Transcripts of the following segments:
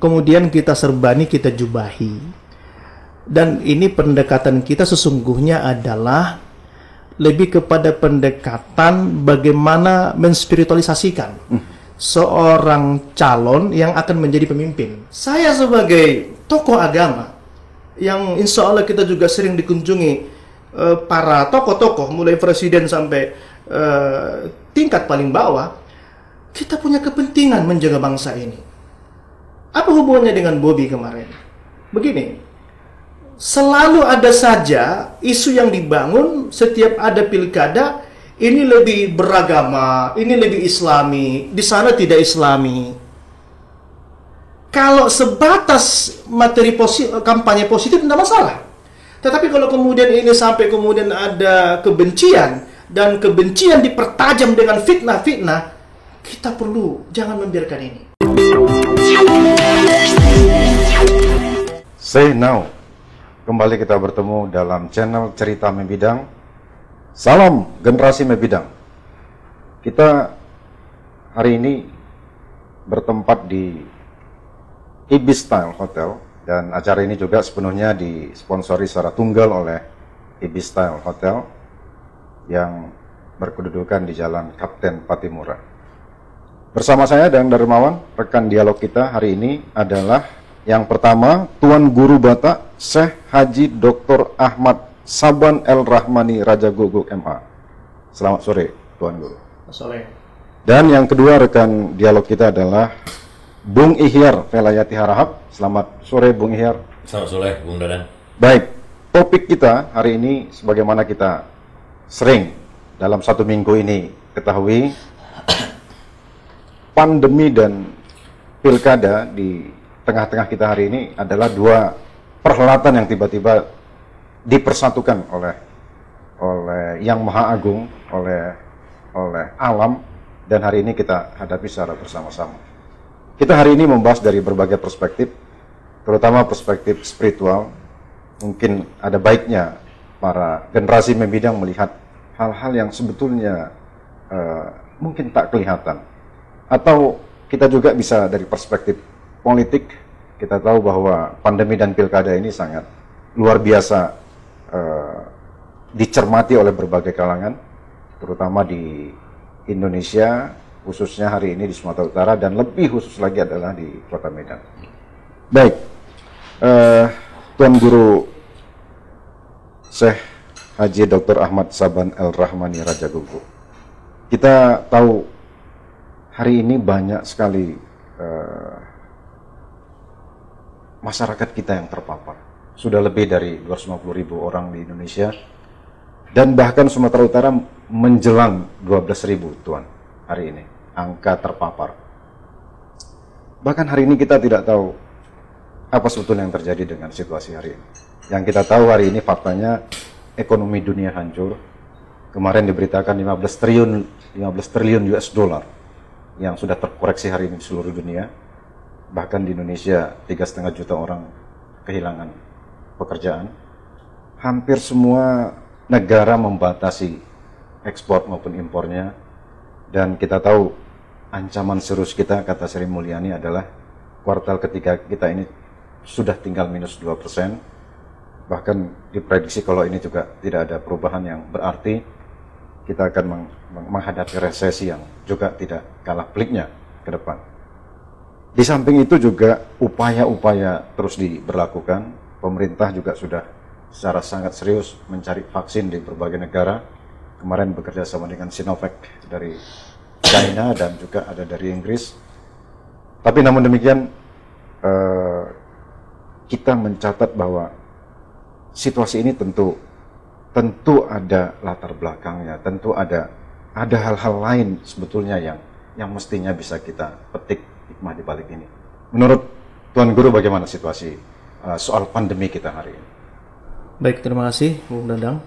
kemudian kita serbani, kita jubahi. Dan ini pendekatan kita sesungguhnya adalah lebih kepada pendekatan bagaimana menspiritualisasikan seorang calon yang akan menjadi pemimpin. Saya sebagai tokoh agama yang insya Allah kita juga sering dikunjungi para tokoh-tokoh mulai presiden sampai tingkat paling bawah, kita punya kepentingan menjaga bangsa ini. Apa hubungannya dengan Bobby kemarin? Begini, selalu ada saja isu yang dibangun setiap ada pilkada, ini lebih beragama, ini lebih islami, di sana tidak islami. Kalau sebatas materi kampanye positif tidak masalah. Tetapi kalau kemudian ini sampai kemudian ada kebencian, dan kebencian dipertajam dengan fitnah-fitnah, kita perlu jangan membiarkan ini. Say now. Kembali kita bertemu dalam channel Cerita Membidang. Salam generasi Membidang. Kita hari ini bertempat di Ibis Style Hotel, dan acara ini juga sepenuhnya disponsori secara tunggal oleh Ibis Style Hotel yang berkedudukan di Jalan Kapten Patimura. Bersama saya dan Darmawan, rekan dialog kita hari ini adalah yang pertama, Tuan Guru Batak Syekh Haji Dr. Ahmad Saban El Rahmani Raja Guguk MA. Selamat sore, Tuan Guru. Sore. Dan yang kedua rekan dialog kita adalah Bung Ihyar Velayati Harahap. Selamat sore, Bung Ihyar. Selamat sore, Bung Dadang. Baik, topik kita hari ini sebagaimana kita sering dalam satu minggu ini ketahui, pandemi dan pilkada di tengah-tengah kita hari ini adalah dua perhelatan yang tiba-tiba dipersatukan oleh Yang Maha Agung, oleh alam, dan hari ini kita hadapi secara bersama-sama. Kita hari ini membahas dari berbagai perspektif, terutama perspektif spiritual. Mungkin ada baiknya para generasi Membidang melihat hal-hal yang sebetulnya mungkin tak kelihatan. Atau kita juga bisa dari perspektif politik, kita tahu bahwa pandemi dan pilkada ini sangat luar biasa dicermati oleh berbagai kalangan, terutama di Indonesia, khususnya hari ini di Sumatera Utara, dan lebih khusus lagi adalah di Kota Medan. Baik, Tuan Guru Syekh Haji Dr. Ahmad Saban El Rahmani Raja Guguk. Kita tahu hari ini banyak sekali masyarakat kita yang terpapar. Sudah lebih dari 250.000 orang di Indonesia, dan bahkan Sumatera Utara menjelang 12.000, Tuan, hari ini angka terpapar. Bahkan hari ini kita tidak tahu apa sebetulnya yang terjadi dengan situasi hari ini. Yang kita tahu hari ini faktanya ekonomi dunia hancur. Kemarin diberitakan 15 triliun US dollar yang sudah terkoreksi hari ini di seluruh dunia. Bahkan di Indonesia 3,5 juta orang kehilangan pekerjaan. Hampir semua negara membatasi ekspor maupun impornya. Dan kita tahu ancaman serius kita, kata Sri Mulyani, adalah kuartal ketiga kita ini sudah tinggal minus 2%. Bahkan diprediksi kalau ini juga tidak ada perubahan yang berarti, kita akan menghadapi resesi yang juga tidak kalah peliknya ke depan. Di samping itu juga upaya-upaya terus diberlakukan. Pemerintah juga sudah secara sangat serius mencari vaksin di berbagai negara. Kemarin bekerja sama dengan Sinovac dari China dan juga ada dari Inggris. Tapi namun demikian, kita mencatat bahwa situasi ini tentu ada latar belakangnya, tentu ada hal-hal lain sebetulnya yang mestinya bisa kita petik hikmah di balik ini. Menurut Tuan Guru, bagaimana situasi soal pandemi kita hari ini? Baik, terima kasih, Bung Dadang.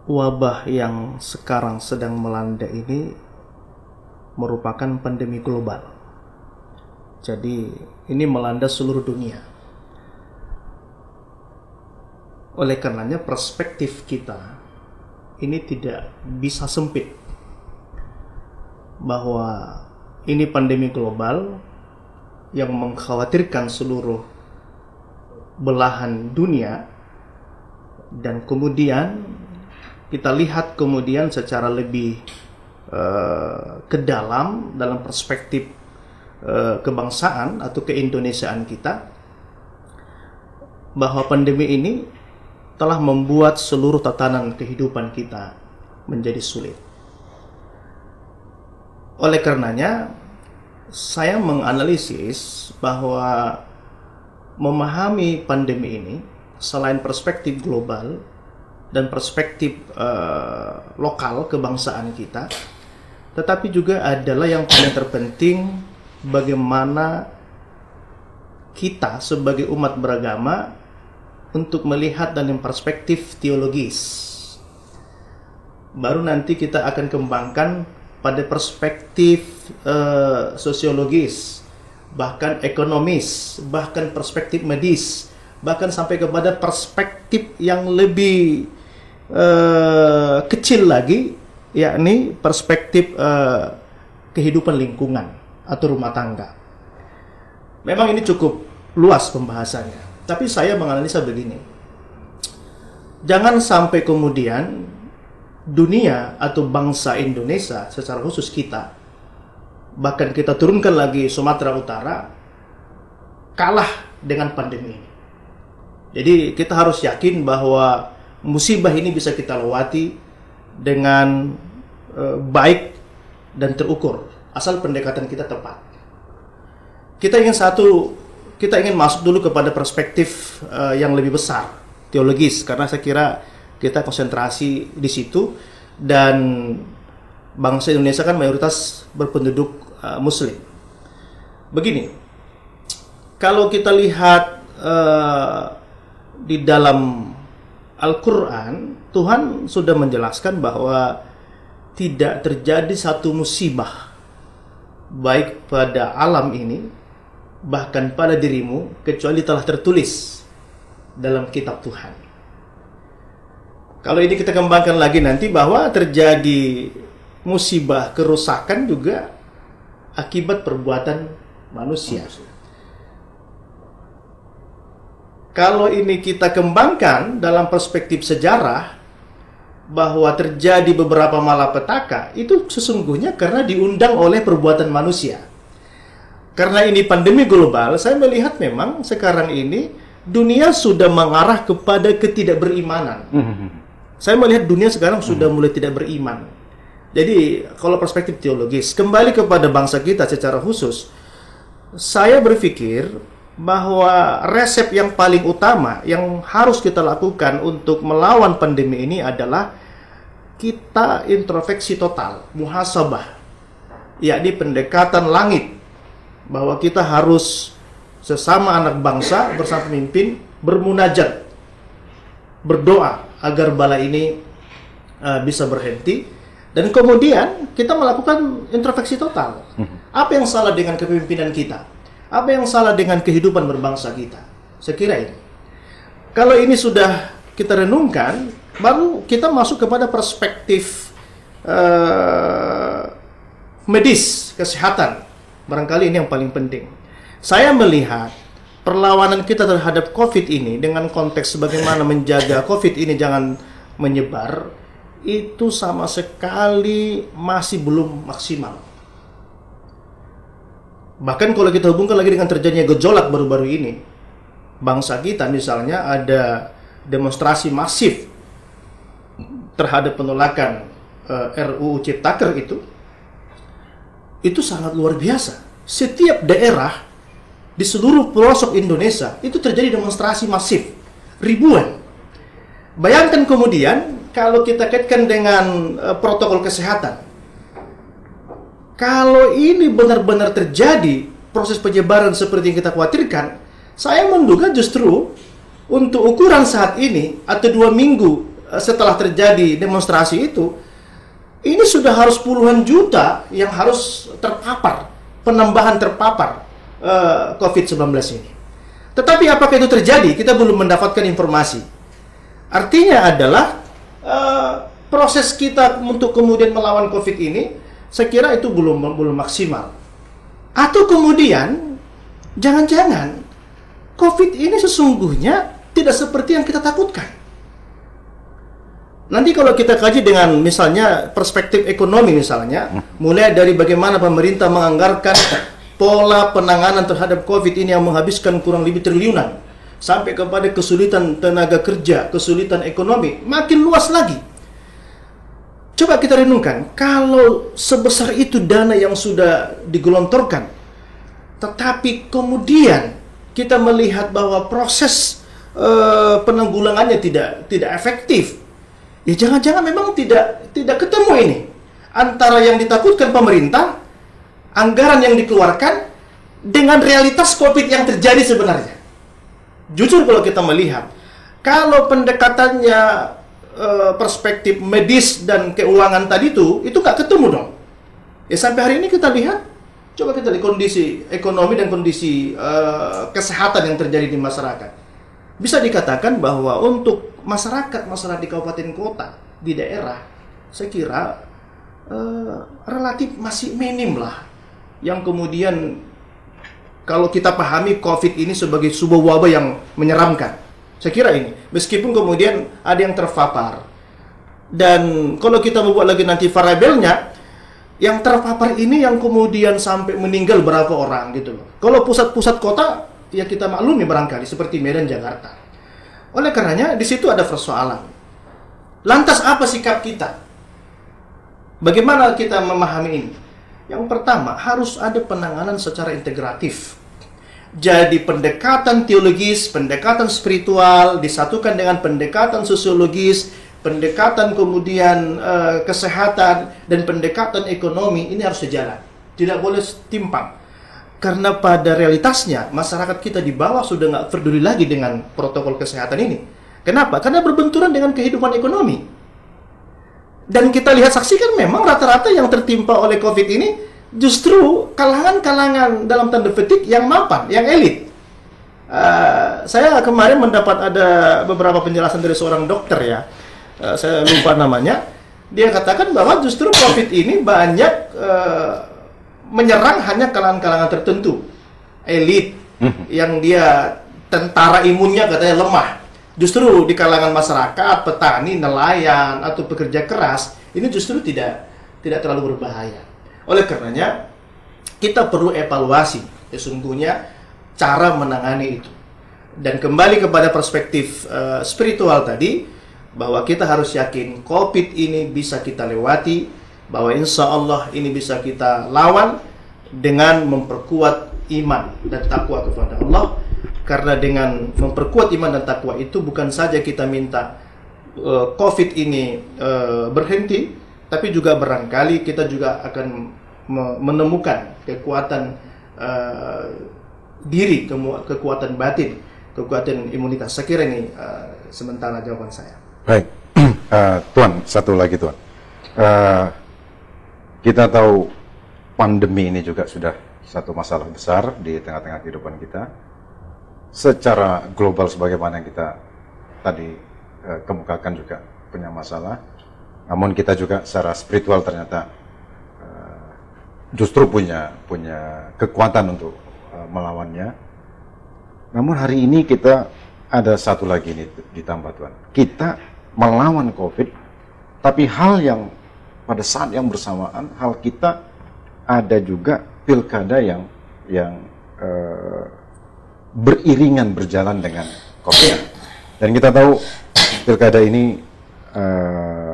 Wabah yang sekarang sedang melanda ini merupakan pandemi global. Jadi ini melanda seluruh dunia. Oleh karenanya perspektif kita ini tidak bisa sempit, bahwa ini pandemi global yang mengkhawatirkan seluruh belahan dunia, dan kemudian kita lihat kemudian secara lebih ke dalam perspektif kebangsaan atau keindonesiaan kita, bahwa pandemi ini telah membuat seluruh tatanan kehidupan kita menjadi sulit. Oleh karenanya, saya menganalisis bahwa memahami pandemi ini selain perspektif global dan perspektif lokal kebangsaan kita, tetapi juga adalah yang paling terpenting bagaimana kita sebagai umat beragama untuk melihat dari perspektif teologis. Baru nanti kita akan kembangkan pada perspektif sosiologis, bahkan ekonomis, bahkan perspektif medis, bahkan sampai kepada perspektif yang lebih kecil lagi, yakni perspektif kehidupan lingkungan atau rumah tangga. Memang ini cukup luas pembahasannya, tapi saya menganalisa begini: jangan sampai kemudian dunia atau bangsa Indonesia secara khusus kita, bahkan kita turunkan lagi Sumatera Utara, kalah dengan pandemi ini. Jadi kita harus yakin bahwa musibah ini bisa kita lewati dengan baik dan terukur, asal pendekatan kita tepat. Kita ingin masuk dulu kepada perspektif yang lebih besar, teologis, karena saya kira kita konsentrasi di situ, dan bangsa Indonesia kan mayoritas berpenduduk Muslim. Begini, kalau kita lihat di dalam Al-Quran, Tuhan sudah menjelaskan bahwa tidak terjadi satu musibah baik pada alam ini, bahkan pada dirimu, kecuali telah tertulis dalam kitab Tuhan. Kalau ini kita kembangkan lagi nanti, bahwa terjadi musibah kerusakan juga akibat perbuatan manusia. Kalau ini kita kembangkan dalam perspektif sejarah, bahwa terjadi beberapa malapetaka, itu sesungguhnya karena diundang oleh perbuatan manusia. Karena ini pandemi global, saya melihat memang sekarang ini dunia sudah mengarah kepada ketidakberimanan. Saya melihat dunia sekarang sudah mulai tidak beriman. Jadi kalau perspektif teologis, kembali kepada bangsa kita secara khusus, saya berpikir bahwa resep yang paling utama yang harus kita lakukan untuk melawan pandemi ini adalah kita introspeksi total, muhasabah, yakni pendekatan langit, bahwa kita harus sesama anak bangsa bersama pemimpin bermunajat, berdoa agar bala ini bisa berhenti, dan kemudian kita melakukan introspeksi total. Apa yang salah dengan kepemimpinan kita? Apa yang salah dengan kehidupan berbangsa kita? Saya kira ini. Kalau ini sudah kita renungkan, baru kita masuk kepada perspektif medis, kesehatan. Barangkali ini yang paling penting. Saya melihat perlawanan kita terhadap COVID ini dengan konteks bagaimana menjaga COVID ini jangan menyebar, itu sama sekali masih belum maksimal. Bahkan kalau kita hubungkan lagi dengan terjadinya gejolak baru-baru ini, bangsa kita misalnya ada demonstrasi masif terhadap penolakan RUU Ciptaker itu sangat luar biasa. Setiap daerah di seluruh pelosok Indonesia itu terjadi demonstrasi masif, ribuan. Bayangkan kemudian kalau kita kaitkan dengan protokol kesehatan. Kalau ini benar-benar terjadi proses penyebaran seperti yang kita khawatirkan, saya menduga justru untuk ukuran saat ini atau 2 minggu setelah terjadi demonstrasi itu, ini sudah harus puluhan juta yang harus terpapar, penambahan terpapar COVID-19 ini. Tetapi apakah itu terjadi? Kita belum mendapatkan informasi. Artinya adalah proses kita untuk kemudian melawan COVID ini, saya kira itu belum maksimal. Atau kemudian jangan-jangan COVID ini sesungguhnya tidak seperti yang kita takutkan. Nanti kalau kita kaji dengan misalnya perspektif ekonomi misalnya, mulai dari bagaimana pemerintah menganggarkan pola penanganan terhadap COVID ini yang menghabiskan kurang lebih triliunan, sampai kepada kesulitan tenaga kerja, kesulitan ekonomi, makin luas lagi. Coba kita renungkan, kalau sebesar itu dana yang sudah digelontorkan, tetapi kemudian kita melihat bahwa proses penanggulangannya tidak efektif, ya jangan-jangan memang tidak ketemu ini antara yang ditakutkan pemerintah, anggaran yang dikeluarkan, dengan realitas COVID yang terjadi sebenarnya. Jujur kalau kita melihat, kalau pendekatannya perspektif medis dan keuangan tadi itu nggak ketemu dong. Ya sampai hari ini kita lihat, coba kita lihat kondisi ekonomi dan kondisi kesehatan yang terjadi di masyarakat. Bisa dikatakan bahwa untuk masyarakat di kabupaten kota, di daerah, saya kira relatif masih minim lah. Yang kemudian kalau kita pahami COVID ini sebagai sebuah wabah yang menyeramkan. Saya kira ini, meskipun kemudian ada yang terpapar. Dan kalau kita membuat lagi nanti variabelnya, yang terpapar ini yang kemudian sampai meninggal berapa orang gitu loh. Kalau pusat-pusat kota, ya kita maklumi barangkali seperti Medan, Jakarta. Oleh karenanya di situ ada persoalan. Lantas apa sikap kita? Bagaimana kita memahami ini? Yang pertama, harus ada penanganan secara integratif. Jadi pendekatan teologis, pendekatan spiritual disatukan dengan pendekatan sosiologis, pendekatan kemudian kesehatan dan pendekatan ekonomi, ini harus sejalan. Tidak boleh timpang. Karena pada realitasnya masyarakat kita di bawah sudah nggak peduli lagi dengan protokol kesehatan ini. Kenapa? Karena berbenturan dengan kehidupan ekonomi. Dan kita lihat saksikan memang rata-rata yang tertimpa oleh COVID ini justru kalangan-kalangan dalam tanda petik yang mapan, yang elit. Saya kemarin mendapat ada beberapa penjelasan dari seorang dokter ya, saya lupa namanya. Dia katakan bahwa justru COVID ini banyak menyerang hanya kalangan-kalangan tertentu, elit, yang dia tentara imunnya katanya lemah. Justru di kalangan masyarakat, petani, nelayan, atau pekerja keras, ini justru tidak terlalu berbahaya. Oleh karenanya, kita perlu evaluasi sesungguhnya cara menangani itu. Dan kembali kepada perspektif spiritual tadi, bahwa kita harus yakin COVID ini bisa kita lewati, bahwa insya Allah ini bisa kita lawan dengan memperkuat iman dan takwa kepada Allah. Karena dengan memperkuat iman dan takwa itu bukan saja kita minta COVID ini berhenti, tapi juga barangkali kita juga akan menemukan kekuatan diri, kekuatan batin, kekuatan imunitas. Saya kira ini sementara jawaban saya. Baik, Tuan, satu lagi Tuan. Kita tahu pandemi ini juga sudah satu masalah besar di tengah-tengah kehidupan kita. Secara global sebagaimana yang kita tadi kemukakan juga punya masalah. Namun kita juga secara spiritual ternyata justru punya kekuatan untuk melawannya. Namun hari ini kita ada satu lagi nih ditambah Tuan. Kita melawan COVID, tapi hal yang pada saat yang bersamaan, hal kita ada juga pilkada yang beriringan berjalan dengan COVID. Dan kita tahu pilkada ini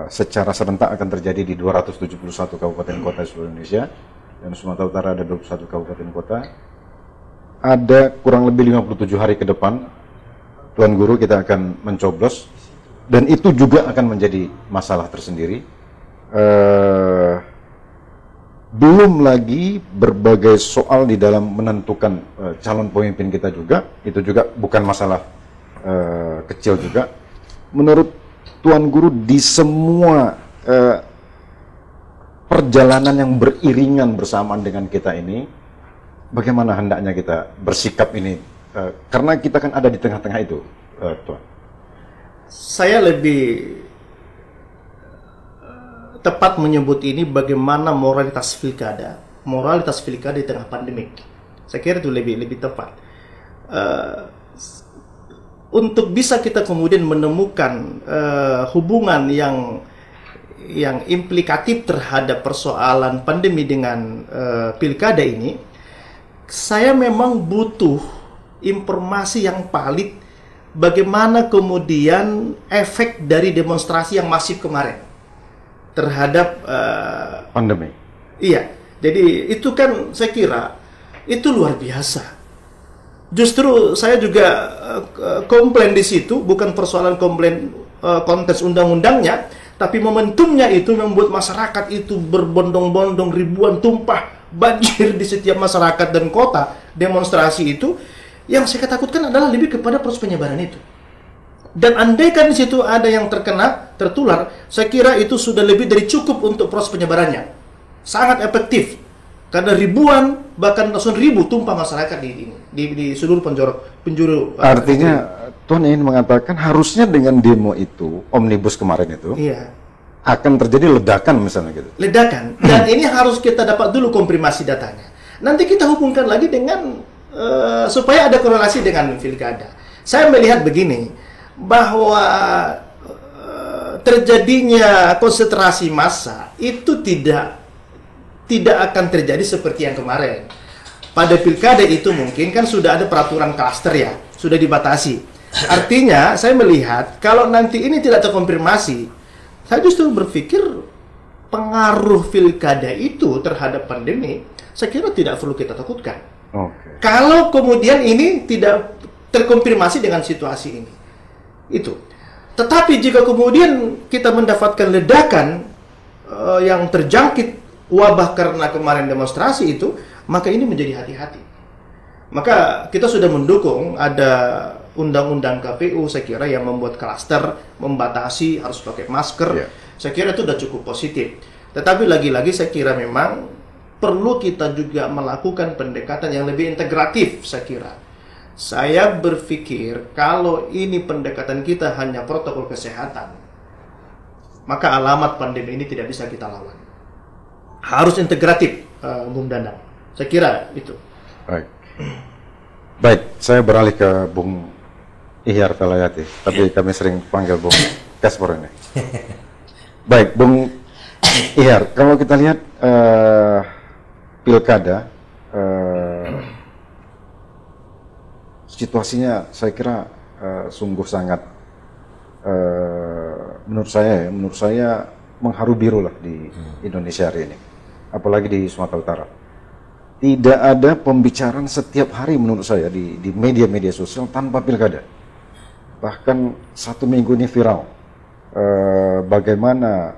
secara serentak akan terjadi di 271 kabupaten kota di seluruh Indonesia, dan Sumatera Utara ada 21 kabupaten kota. Ada kurang lebih 57 hari ke depan, Tuan Guru, kita akan mencoblos, dan itu juga akan menjadi masalah tersendiri. Belum lagi berbagai soal di dalam menentukan calon pemimpin kita juga, itu juga bukan masalah kecil juga. Menurut Tuan Guru, di semua perjalanan yang beriringan bersamaan dengan kita ini, bagaimana hendaknya kita bersikap ini? Karena kita kan ada di tengah-tengah itu, Tuan. Saya lebih tepat menyebut ini bagaimana moralitas pilkada moralitas pilkada di tengah pandemik. Saya kira itu lebih tepat. Untuk bisa kita kemudian menemukan hubungan yang implikatif terhadap persoalan pandemi dengan pilkada ini, saya memang butuh informasi yang valid bagaimana kemudian efek dari demonstrasi yang masif kemarin terhadap pandemi. Iya, jadi itu kan saya kira itu luar biasa. Justru saya juga komplain di situ, bukan persoalan komplain konteks undang-undangnya, tapi momentumnya itu membuat masyarakat itu berbondong-bondong, ribuan tumpah banjir di setiap masyarakat dan kota. Demonstrasi itu yang saya takutkan adalah lebih kepada proses penyebaran itu. Dan andaikan di situ ada yang tertular, saya kira itu sudah lebih dari cukup untuk proses penyebarannya. Sangat efektif. Karena ribuan, bahkan ratusan ribu tumpah masyarakat di seluruh penjuru. Artinya, Tuhan ingin mengatakan harusnya dengan demo itu, omnibus kemarin itu, iya, akan terjadi ledakan misalnya gitu. Ledakan. Dan ini harus kita dapat dulu konfirmasi datanya. Nanti kita hubungkan lagi dengan, supaya ada korelasi dengan pilkada. Saya melihat begini, bahwa terjadinya konsentrasi massa itu tidak akan terjadi seperti yang kemarin. Pada pilkada itu mungkin kan sudah ada peraturan klaster ya, sudah dibatasi. Artinya saya melihat kalau nanti ini tidak terkonfirmasi, saya justru berpikir pengaruh pilkada itu terhadap pandemi, saya kira tidak perlu kita takutkan. Okay. Kalau kemudian ini tidak terkonfirmasi dengan situasi ini. Itu. Tetapi jika kemudian kita mendapatkan ledakan yang terjangkit wabah karena kemarin demonstrasi itu, maka ini menjadi hati-hati. Maka kita sudah mendukung ada undang-undang KPU, saya kira yang membuat klaster, membatasi harus pakai masker. Yeah. Saya kira itu sudah cukup positif. Tetapi lagi-lagi saya kira memang perlu kita juga melakukan pendekatan yang lebih integratif, saya kira. Saya berpikir kalau ini pendekatan kita hanya protokol kesehatan, maka alamat pandemi ini tidak bisa kita lawan. Harus integratif, Bung Danang. Saya kira itu. Baik, saya beralih ke Bung Ihyar Velayati, tapi kami sering panggil Bung Kaspor ini. Baik, Bung Ihyar, kalau kita lihat pilkada, situasinya saya kira sungguh sangat, menurut saya mengharu biru lah di Indonesia hari ini. Apalagi di Sumatera Utara. Tidak ada pembicaraan setiap hari menurut saya di media-media sosial tanpa pilkada. Bahkan 1 minggu ini viral. Bagaimana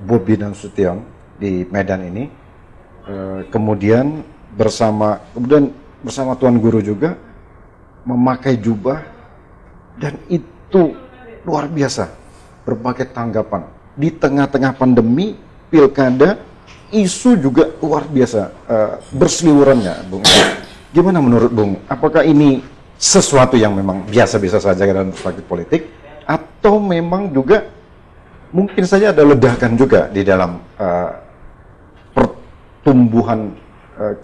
Bobi Nasution di Medan ini kemudian bersama Tuan Guru juga memakai jubah, dan itu luar biasa. Berbagai tanggapan. Di tengah-tengah pandemi, pilkada, isu juga luar biasa berseliwerannya, Bung. Gimana menurut Bung? Apakah ini sesuatu yang memang biasa-biasa saja dalam perspektif politik, atau memang juga mungkin saja ada ledakan juga di dalam pertumbuhan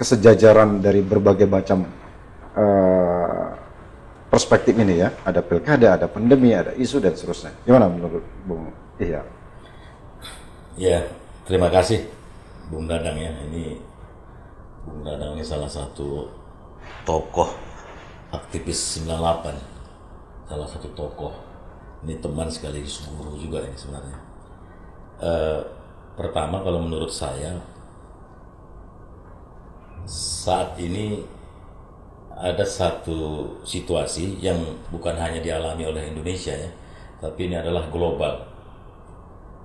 kesejajaran dari berbagai macam perspektif ini ya? Ada pilkada, ada pandemi, ada isu dan seterusnya. Gimana menurut Bung Ihyar? Ya, terima kasih Bung Dadang ya. Bung Dadang ini salah satu tokoh aktivis 98, salah satu tokoh. Ini teman sekaligus guru juga ini sebenarnya. Pertama, kalau menurut saya saat ini ada satu situasi yang bukan hanya dialami oleh Indonesia ya, tapi ini adalah global.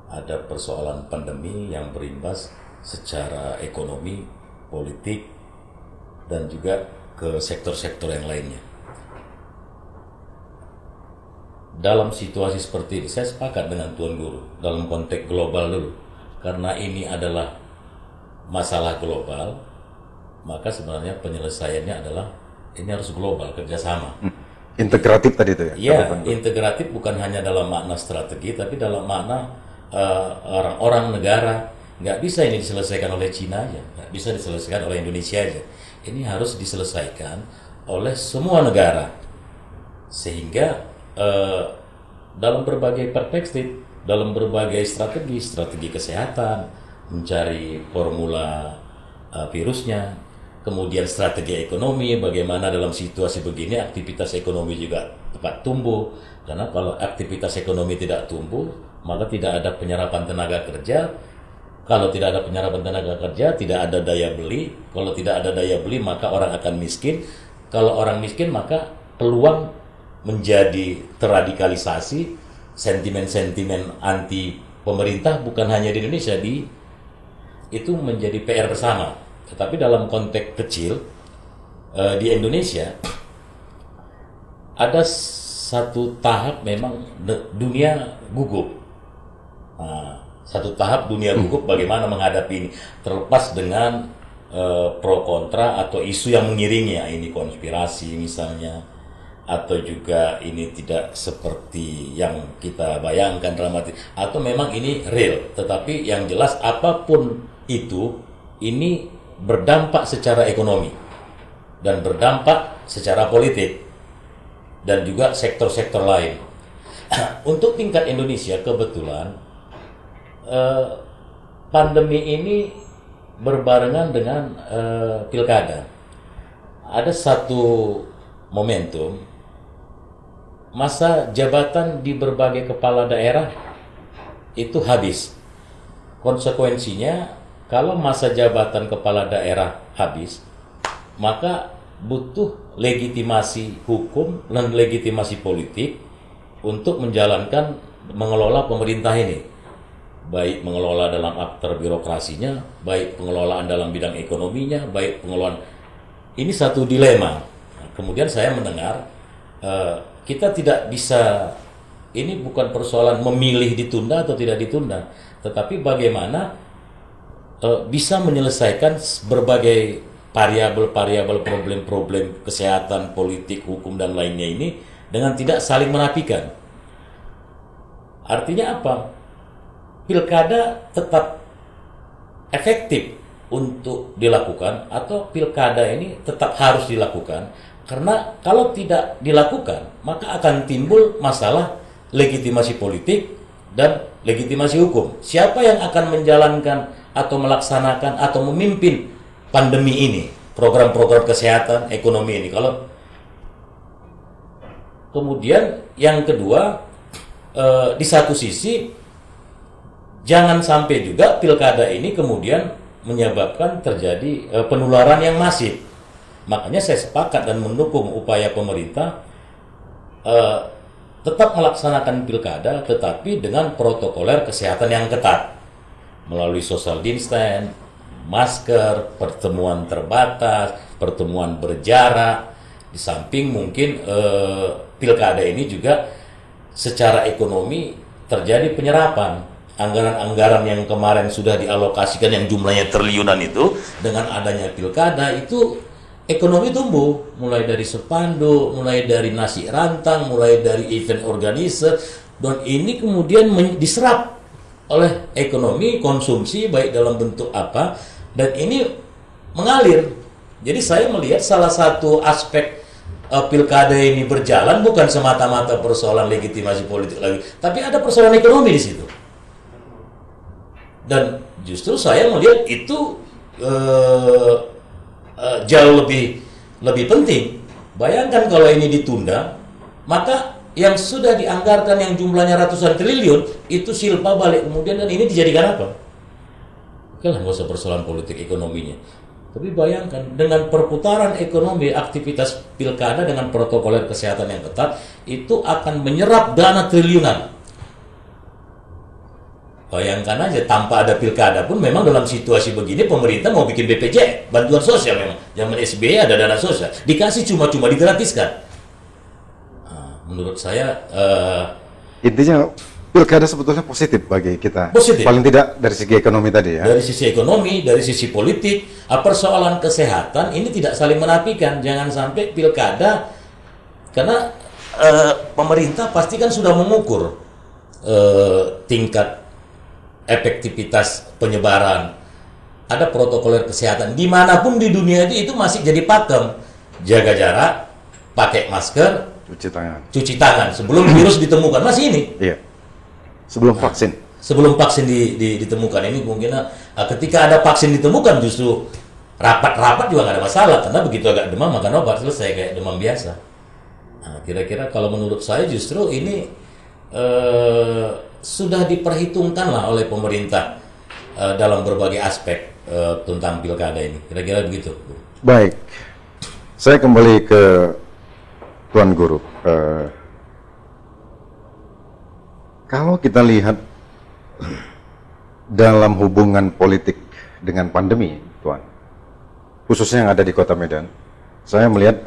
Ada persoalan pandemi yang berimbas secara ekonomi, politik, dan juga ke sektor-sektor yang lainnya. Dalam situasi seperti ini, saya sepakat dengan Tuan Guru dalam konteks global dulu. Karena ini adalah masalah global, maka sebenarnya penyelesaiannya adalah ini harus global, kerjasama. Integratif tadi itu ya? Iya, integratif bukan hanya dalam makna strategi, tapi dalam makna orang-orang negara Nggak bisa ini diselesaikan oleh Cina aja, nggak bisa diselesaikan oleh Indonesia aja. Ini harus diselesaikan oleh semua negara. Sehingga dalam berbagai perspektif, dalam berbagai strategi kesehatan, mencari formula virusnya, kemudian strategi ekonomi, bagaimana dalam situasi begini aktivitas ekonomi juga tepat tumbuh. Karena kalau aktivitas ekonomi tidak tumbuh, maka tidak ada penyerapan tenaga kerja. Kalau tidak ada penyerapan tenaga kerja, tidak ada daya beli. Kalau tidak ada daya beli, maka orang akan miskin. Kalau orang miskin, maka peluang menjadi terradikalisasi, sentimen-sentimen anti pemerintah bukan hanya di Indonesia, itu menjadi PR bersama. Tetapi dalam konteks kecil, di Indonesia, ada satu tahap memang dunia gugup. Satu tahap dunia gugup bagaimana menghadapi ini, terlepas dengan pro kontra atau isu yang mengiringi, ini konspirasi misalnya, atau juga ini tidak seperti yang kita bayangkan dramatis, atau memang ini real. Tetapi yang jelas apapun itu, ini berdampak secara ekonomi dan berdampak secara politik dan juga sektor-sektor lain. Untuk tingkat Indonesia kebetulan pandemi ini berbarengan dengan pilkada. Ada satu momentum masa jabatan di berbagai kepala daerah itu habis. Konsekuensinya, kalau masa jabatan kepala daerah habis, maka butuh legitimasi hukum dan legitimasi politik untuk mengelola pemerintah ini. Baik mengelola dalam aktor birokrasinya, baik pengelolaan dalam bidang ekonominya, baik pengelolaan. Ini satu dilema. Kemudian saya mendengar kita tidak bisa, ini bukan persoalan memilih ditunda atau tidak ditunda, tetapi bagaimana bisa menyelesaikan berbagai variabel-variabel problem-problem kesehatan, politik, hukum dan lainnya ini dengan tidak saling menafikan. Artinya apa? Pilkada tetap efektif untuk dilakukan atau pilkada ini tetap harus dilakukan, karena kalau tidak dilakukan maka akan timbul masalah legitimasi politik dan legitimasi hukum. Siapa yang akan menjalankan atau melaksanakan atau memimpin pandemi ini, program-program kesehatan, ekonomi ini? Kalau kemudian yang kedua, di satu sisi jangan sampai juga pilkada ini kemudian menyebabkan terjadi penularan yang masif. Makanya saya sepakat dan mendukung upaya pemerintah tetap melaksanakan pilkada, tetapi dengan protokoler kesehatan yang ketat, melalui social distance, masker, pertemuan terbatas, pertemuan berjarak. Di samping mungkin pilkada ini juga secara ekonomi terjadi penyerapan. Anggaran-anggaran yang kemarin sudah dialokasikan yang jumlahnya triliunan itu, dengan adanya pilkada itu ekonomi tumbuh, mulai dari spanduk, mulai dari nasi rantang, mulai dari event organizer, dan ini kemudian diserap oleh ekonomi konsumsi baik dalam bentuk apa, dan ini mengalir. Jadi saya melihat salah satu aspek pilkada ini berjalan bukan semata-mata persoalan legitimasi politik lagi, tapi ada persoalan ekonomi di situ. Dan justru saya melihat itu jauh lebih penting. Bayangkan kalau ini ditunda, maka yang sudah dianggarkan yang jumlahnya ratusan triliun itu silpa balik kemudian, dan ini dijadikan apa? Oke lah, nggak usah persoalan politik ekonominya. Tapi bayangkan dengan perputaran ekonomi, aktivitas pilkada dengan protokoler kesehatan yang ketat itu akan menyerap dana triliunan. Bayangkan aja, tanpa ada pilkada pun memang dalam situasi begini pemerintah mau bikin BPJS, bantuan sosial, memang zaman SBY ada dana sosial, dikasih cuma-cuma, digratiskan. Menurut saya intinya pilkada sebetulnya positif bagi kita. Positif. Paling tidak dari segi ekonomi tadi ya. Dari sisi ekonomi, dari sisi politik, persoalan kesehatan ini tidak saling menafikan. Jangan sampai pilkada, karena pemerintah pasti kan sudah mengukur tingkat efektivitas penyebaran. Ada protokoler kesehatan dimanapun di dunia itu masih jadi pakem. Jaga jarak, pakai masker, cuci tangan sebelum virus ditemukan. Masih ini. Iya. Sebelum vaksin. Sebelum vaksin ditemukan ini mungkin ketika ada vaksin ditemukan justru rapat-rapat juga nggak ada masalah, karena begitu agak demam makan obat selesai kayak demam biasa. Nah, kira-kira kalau menurut saya justru ini sudah diperhitungkan lah oleh pemerintah dalam berbagai aspek tentang pilkada ini. Kira-kira begitu. Baik, saya kembali ke Tuan Guru. Kalau kita lihat dalam hubungan politik dengan pandemi, Tuan, khususnya yang ada di Kota Medan, saya melihat,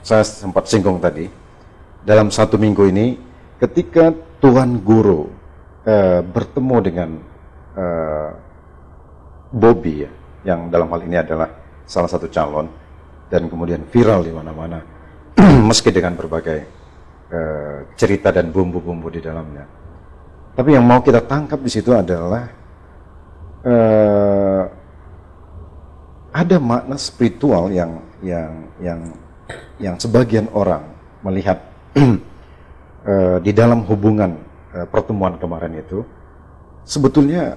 saya sempat singgung tadi, dalam 1 minggu ini, ketika Tuan Guru bertemu dengan Bobi, ya, yang dalam hal ini adalah salah satu calon, dan kemudian viral di mana-mana, meski dengan berbagai cerita dan bumbu-bumbu di dalamnya. Tapi yang mau kita tangkap di situ adalah ada makna spiritual yang sebagian orang melihat di dalam hubungan pertemuan kemarin itu, sebetulnya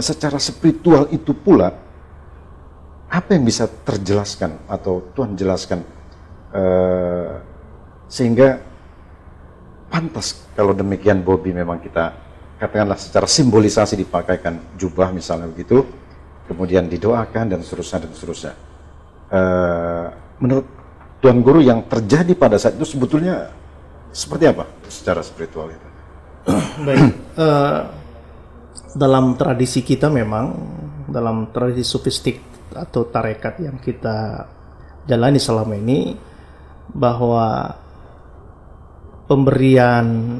secara spiritual itu pula apa yang bisa terjelaskan atau Tuhan jelaskan sehingga pantas kalau demikian Bobi memang kita katakanlah secara simbolisasi dipakaikan jubah misalnya begitu, kemudian didoakan dan seterusnya. Menurut Tuan Guru yang terjadi pada saat itu sebetulnya seperti apa secara spiritual itu? Baik, dalam tradisi kita memang, dalam tradisi sufistik atau tarekat yang kita jalani selama ini, bahwa pemberian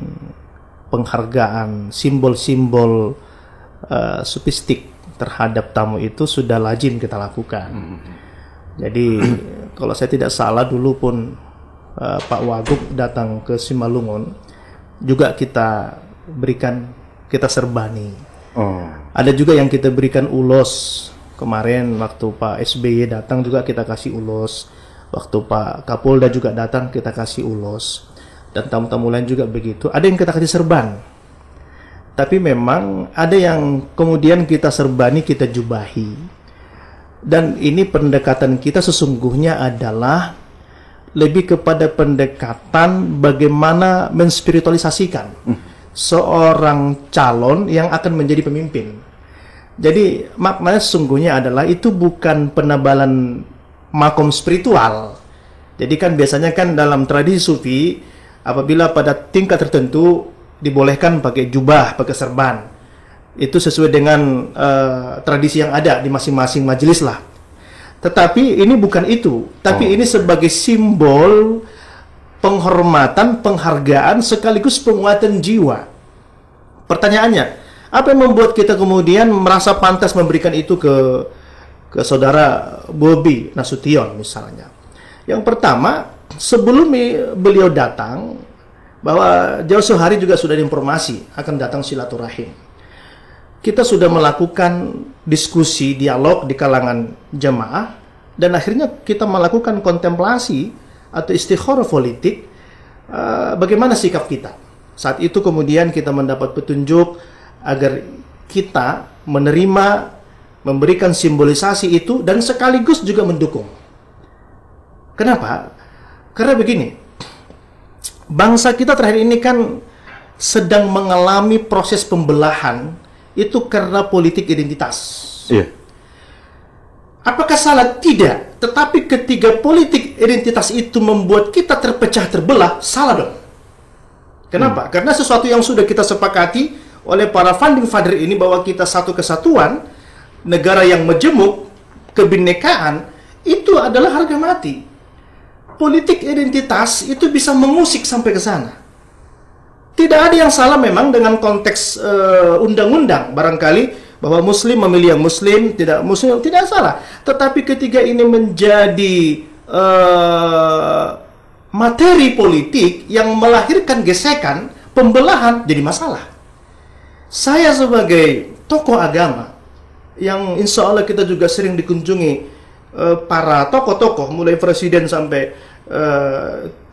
penghargaan, simbol-simbol sufistik terhadap tamu itu sudah lazim kita lakukan. Jadi kalau saya tidak salah dulu pun Pak Wagub datang ke Simalungun juga kita berikan, kita serbani. Ada juga yang kita berikan ulos. Kemarin waktu Pak SBY datang juga kita kasih ulos. Waktu Pak Kapolda juga datang kita kasih ulos. Dan tamu-tamu lain juga begitu. Ada yang kita kasih serban. Tapi memang ada yang kemudian kita serbani, kita jubahi. Dan ini pendekatan kita sesungguhnya adalah lebih kepada pendekatan bagaimana menspiritualisasikan seorang calon yang akan menjadi pemimpin. Jadi maknanya sesungguhnya adalah itu bukan penebalan makom spiritual. Jadi kan biasanya kan dalam tradisi sufi, apabila pada tingkat tertentu dibolehkan pakai jubah, pakai serban, itu sesuai dengan tradisi yang ada di masing-masing majelis lah. Tetapi ini bukan itu, tapi ini sebagai simbol penghormatan, penghargaan sekaligus penguatan jiwa. Pertanyaannya, apa yang membuat kita kemudian merasa pantas memberikan itu ke saudara Bobi Nasution misalnya? Yang pertama, sebelum beliau datang, bahwa jauh hari juga sudah diinformasi akan datang silaturahim. Kita sudah melakukan diskusi, dialog di kalangan jemaah, dan akhirnya kita melakukan kontemplasi atau istikharah politik, bagaimana sikap kita. Saat itu kemudian kita mendapat petunjuk agar kita menerima, memberikan simbolisasi itu, dan sekaligus juga mendukung. Kenapa? Karena begini, bangsa kita terakhir ini kan sedang mengalami proses pembelahan itu karena politik identitas. Iya. Apakah salah? Tidak. Tetapi ketika politik identitas itu membuat kita terpecah terbelah, salah dong. Kenapa? Karena sesuatu yang sudah kita sepakati oleh para founding father ini bahwa kita satu kesatuan, negara yang majemuk, kebinekaan, itu adalah harga mati. Politik identitas itu bisa mengusik sampai ke sana. Tidak ada yang salah memang dengan konteks undang-undang, barangkali bahwa muslim memilih yang muslim, tidak muslim, tidak salah. Tetapi ketika ini menjadi materi politik yang melahirkan gesekan, pembelahan, jadi masalah. Saya sebagai tokoh agama yang insya Allah kita juga sering dikunjungi, para tokoh-tokoh mulai presiden sampai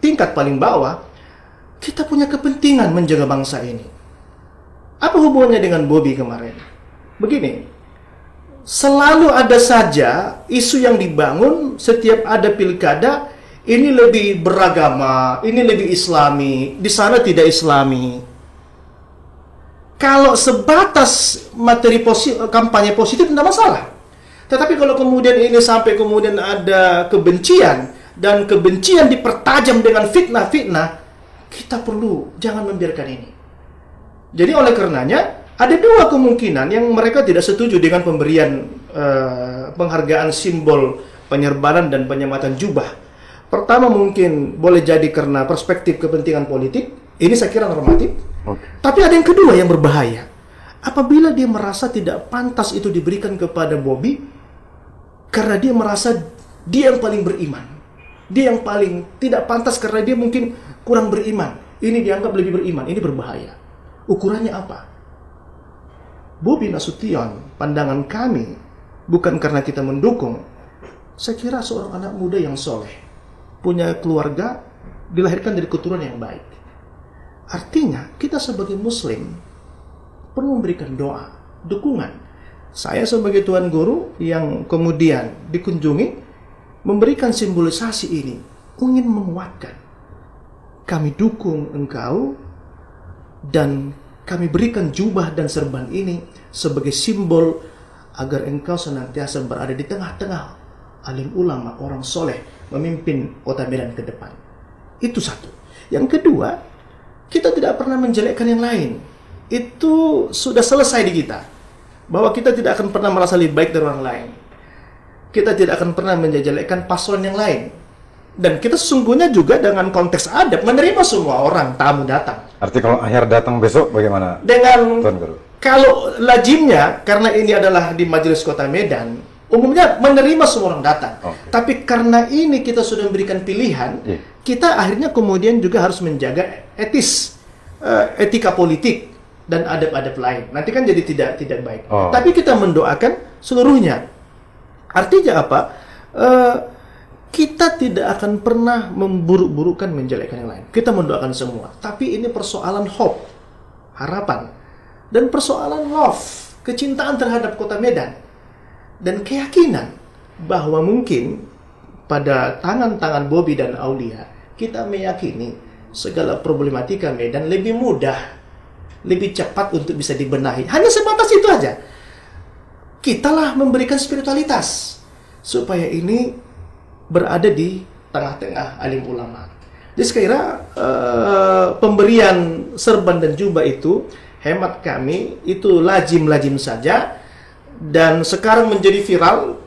tingkat paling bawah, kita punya kepentingan menjaga bangsa ini. Apa hubungannya dengan Bobby kemarin? Begini, selalu ada saja isu yang dibangun setiap ada pilkada, ini lebih beragama, ini lebih islami, di sana tidak islami. Kalau sebatas materi kampanye positif tidak masalah. Tetapi kalau kemudian ini sampai kemudian ada kebencian, dan kebencian dipertajam dengan fitnah-fitnah, kita perlu jangan membiarkan ini. Jadi oleh karenanya, ada dua kemungkinan yang mereka tidak setuju dengan pemberian penghargaan simbol penyerbaran dan penyematan jubah. Pertama mungkin boleh jadi karena perspektif kepentingan politik, ini saya kira normatif. Tapi ada yang kedua yang berbahaya. Apabila dia merasa tidak pantas itu diberikan kepada Bobby, karena dia merasa dia yang paling beriman, dia yang paling tidak pantas karena dia mungkin kurang beriman, ini dianggap lebih beriman, ini berbahaya. Ukurannya apa? Bobi Nasution, pandangan kami, bukan karena kita mendukung, saya kira seorang anak muda yang soleh, punya keluarga, dilahirkan dari keturunan yang baik. Artinya, kita sebagai muslim perlu memberikan doa, dukungan. Saya sebagai tuan guru yang kemudian dikunjungi, memberikan simbolisasi ini, ingin menguatkan. Kami dukung engkau, dan kami berikan jubah dan serban ini sebagai simbol agar engkau senantiasa berada di tengah-tengah alim ulama, orang soleh, memimpin kota Medan ke depan. Itu satu. Yang kedua, kita tidak pernah menjelekkan yang lain. Itu sudah selesai di kita. Bahwa kita tidak akan pernah merasa lebih baik dari orang lain. Kita tidak akan pernah menjelekkan paslon yang lain. Dan kita sesungguhnya juga dengan konteks adab menerima semua orang tamu datang. Arti kalau Ahyar datang besok bagaimana? Dengan Tuan Guru. Kalau lazimnya, karena ini adalah di Majelis Kota Medan, umumnya menerima semua orang datang. Tapi karena ini kita sudah memberikan pilihan, kita akhirnya kemudian juga harus menjaga etika politik dan adab-adab lain. Nanti kan jadi tidak baik. Tapi kita mendoakan seluruhnya. Artinya apa? Kita tidak akan pernah memburuk-burukkan, menjelekkan yang lain. Kita mendoakan semua. Tapi ini persoalan hope, harapan, dan persoalan love, kecintaan terhadap Kota Medan, dan keyakinan bahwa mungkin pada tangan-tangan Bobby dan Aulia, kita meyakini segala problematika Medan lebih mudah, lebih cepat untuk bisa dibenahi. Hanya sebatas itu aja. Kitalah memberikan spiritualitas supaya ini berada di tengah-tengah alim ulama. Jadi sekira pemberian serban dan jubah itu, hemat kami, itu lazim-lazim saja. Dan sekarang menjadi viral,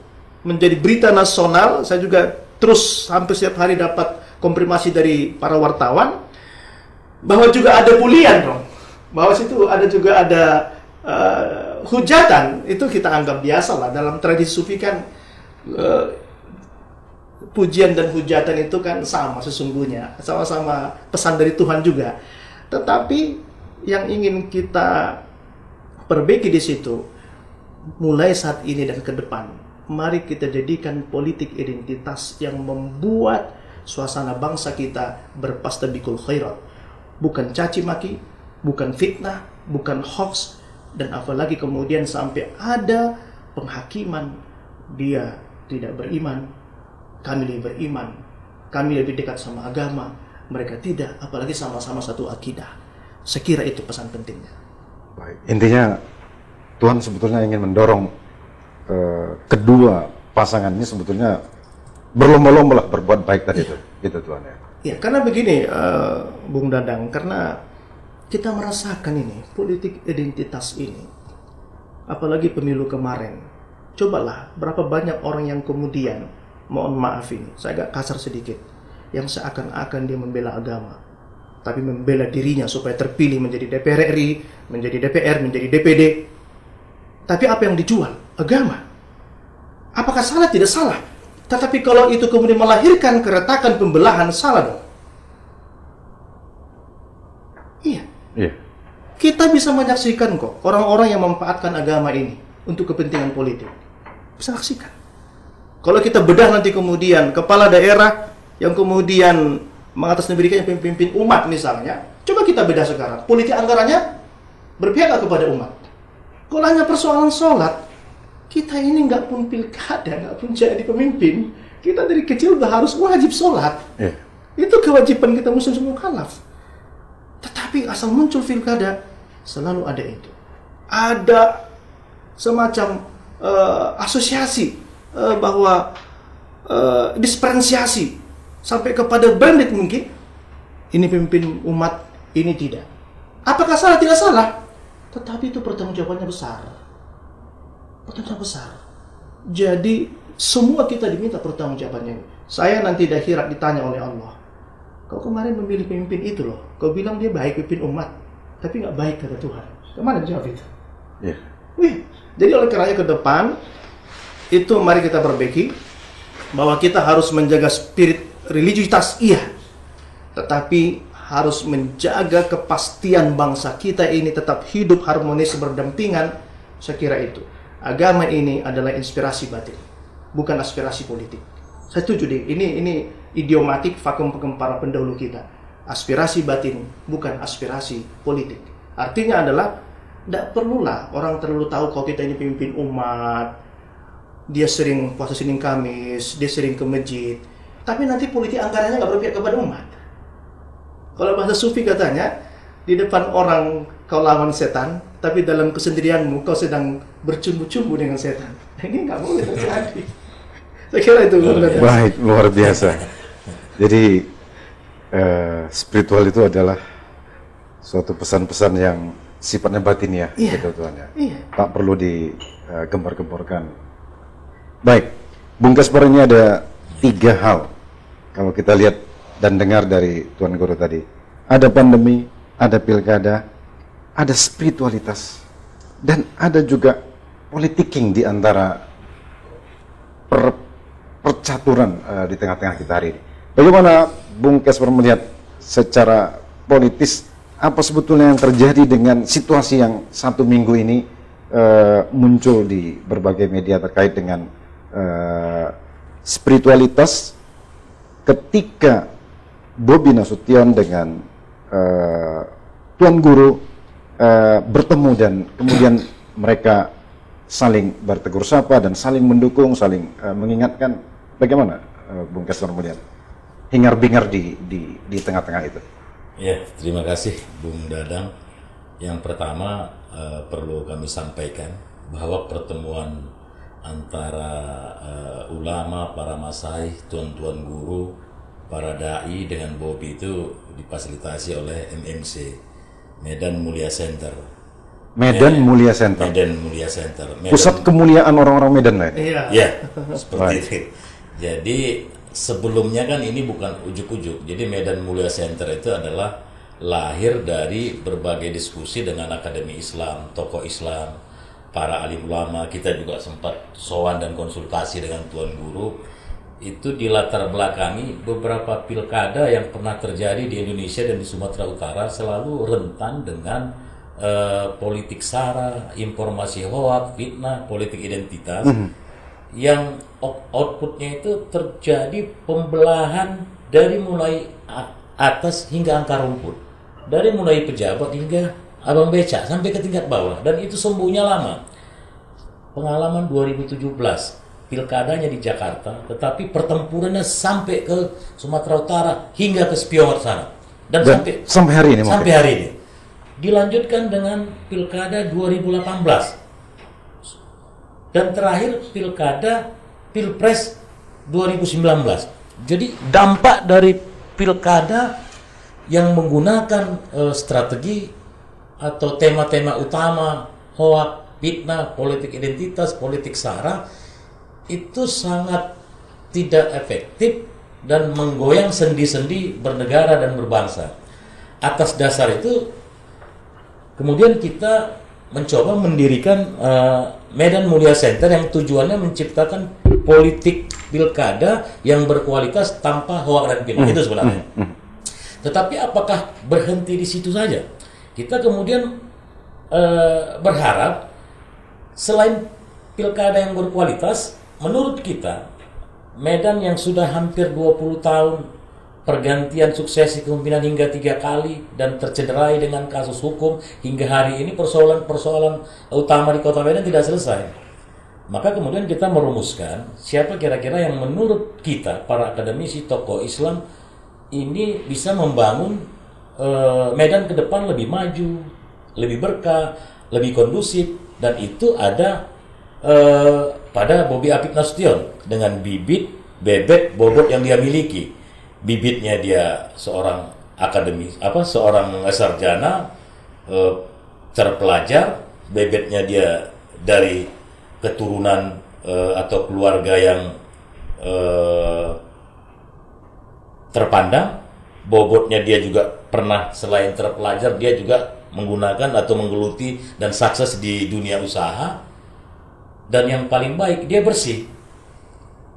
menjadi berita nasional. Saya juga terus hampir setiap hari dapat konfirmasi dari para wartawan bahwa juga ada bulian, dong. Bahwa situ juga ada hujatan. Itu kita anggap biasa lah. Dalam tradisi sufi kan pujian dan hujatan itu kan sama sesungguhnya, sama-sama pesan dari Tuhan juga. Tetapi yang ingin kita perbaiki di situ, mulai saat ini dan ke depan, mari kita jadikan politik identitas yang membuat suasana bangsa kita berpastabikul khairat. Bukan caci maki, bukan fitnah, bukan hoax, dan apalagi kemudian sampai ada penghakiman, dia tidak beriman, kami lebih beriman, kami lebih dekat sama agama, mereka tidak, apalagi sama-sama satu akidah. Saya kira itu pesan pentingnya. Baik. Intinya Tuhan sebetulnya ingin mendorong kedua pasangan ini sebetulnya berlomba-lomba lah berbuat baik tadi itu, gitu Tuhan ya. Ya, karena begini, Bung Dadang, karena kita merasakan ini politik identitas ini, apalagi pemilu kemarin. Cobalah berapa banyak orang yang kemudian, mohon maaf ini, saya agak kasar sedikit, yang seakan-akan dia membela agama, tapi membela dirinya supaya terpilih menjadi DPR RI, menjadi DPR, menjadi DPD. Tapi apa yang dijual? Agama. Apakah salah? Tidak salah. Tetapi kalau itu kemudian melahirkan keretakan, pembelahan, salah dong. Iya. Kita bisa menyaksikan kok orang-orang yang memanfaatkan agama ini untuk kepentingan politik. Bisa saksikan. Kalau kita bedah nanti kemudian kepala daerah yang kemudian mengatasnamakan pemimpin umat misalnya, coba kita bedah sekarang. Politik anggarannya berpihak kepada umat. Kalau hanya persoalan sholat, kita ini nggak pun pilkada, nggak pun jadi pemimpin, kita dari kecil udah harus wajib sholat. Itu kewajiban kita muslim semua mukallaf. Tetapi asal muncul pilkada, selalu ada itu. Ada semacam asosiasi bahwa diferensiasi sampai kepada bandit mungkin. Ini pemimpin umat, ini tidak. Apakah salah? Tidak salah. Tetapi itu pertanggungjawabannya besar. Pertanggungjawaban besar. Jadi semua kita diminta pertanggungjawabannya. Saya nanti di akhirat ditanya oleh Allah. Kau kemarin memilih pemimpin itu loh. Kau bilang dia baik pimpin umat, tapi nggak baik kata Tuhan. Kemana jawab itu? Jadi oleh karenanya ke depan itu mari kita perbaiki bahwa kita harus menjaga spirit religiusitas, iya. Tetapi harus menjaga kepastian bangsa kita ini tetap hidup harmonis berdampingan. Saya kira itu. Agama ini adalah inspirasi batin, bukan aspirasi politik. Saya setuju deh. Ini idiomatik vakum para pendahulu kita. Aspirasi batin, bukan aspirasi politik. Artinya adalah tidak perlulah orang terlalu tahu kalau kita ini pemimpin umat. Dia sering puasa Senin Kamis, dia sering ke masjid. Tapi nanti politik anggarannya nggak berpihak kepada umat. Kalau bahasa sufi katanya, di depan orang kau lawan setan, tapi dalam kesendirianmu kau sedang bercumbu-cumbu dengan setan. Ini nggak boleh terjadi. Saya kira itu. Baik, luar biasa. Jadi spiritual itu adalah suatu pesan-pesan yang sifatnya batin ya, betul Tuhan ya. Tak perlu digembar-gemborkan. Baik, Bung Kasper, ini ada 3 hal kalau kita lihat dan dengar dari Tuan Guru tadi. Ada pandemi, ada pilkada, ada spiritualitas, dan ada juga politiking di antara percaturan di tengah-tengah kita hari ini. Bagaimana Bung Kasper melihat secara politis apa sebetulnya yang terjadi dengan situasi yang 1 minggu ini muncul di berbagai media terkait dengan spiritualitas ketika Bobi Nasution dengan Tuan Guru bertemu dan kemudian mereka saling bertegur sapa dan saling mendukung, saling mengingatkan. Bagaimana Bung Kasper melihat hingar-bingar di tengah-tengah itu? Ya, terima kasih Bung Dadang. Yang pertama perlu kami sampaikan bahwa pertemuan antara ulama, para masai, tuan-tuan guru, para dai dengan Bobi itu difasilitasi oleh MMC, Medan Mulia Center. Medan Mulia Center. Pusat kemuliaan orang-orang Medan lah. Iya, seperti itu. Jadi sebelumnya kan ini bukan ujuk-ujuk. Jadi Medan Mulia Center itu adalah lahir dari berbagai diskusi dengan Akademi Islam, tokoh Islam, para alim ulama. Kita juga sempat sowan dan konsultasi dengan Tuan Guru. Itu di latar belakangi beberapa pilkada yang pernah terjadi di Indonesia dan di Sumatera Utara selalu rentan dengan politik sara, informasi hoak, fitnah, politik identitas, yang outputnya itu terjadi pembelahan dari mulai atas hingga akar rumput, dari mulai pejabat hingga abang becak sampai ke tingkat bawah, dan itu sembuhnya lama. Pengalaman 2017 pilkadanya di Jakarta, tetapi pertempurannya sampai ke Sumatera Utara hingga ke Spiongot sana, dan sampai hari ini. Sampai hari ini dilanjutkan dengan pilkada 2018 dan terakhir pilpres 2019. Jadi dampak dari pilkada yang menggunakan strategi atau tema-tema utama hoak, fitnah, politik identitas, politik sara itu sangat tidak efektif dan menggoyang sendi-sendi bernegara dan berbangsa. Atas dasar itu kemudian kita mencoba mendirikan Medan Mulia Center yang tujuannya menciptakan politik pilkada yang berkualitas tanpa hoak dan fitnah. Itu sebenarnya. Tetapi apakah berhenti di situ saja? Kita kemudian berharap selain pilkada yang berkualitas, menurut kita Medan yang sudah hampir 20 tahun pergantian suksesi kepemimpinan hingga 3 kali dan tercederai dengan kasus hukum hingga hari ini, persoalan utama di Kota Medan tidak selesai. Maka kemudian kita merumuskan siapa kira-kira yang menurut kita para akademisi tokoh Islam ini bisa membangun Medan ke depan lebih maju, lebih berkah, lebih kondusif, dan itu ada pada Bobi Apip Nasution dengan bibit, bebet, bobot yang dia miliki. Bibitnya dia seorang akademis, seorang sarjana terpelajar, bebetnya dia dari keturunan atau keluarga yang terpandang, bobotnya dia juga pernah selain terpelajar dia juga menggunakan atau menggeluti dan sukses di dunia usaha. Dan yang paling baik, dia bersih.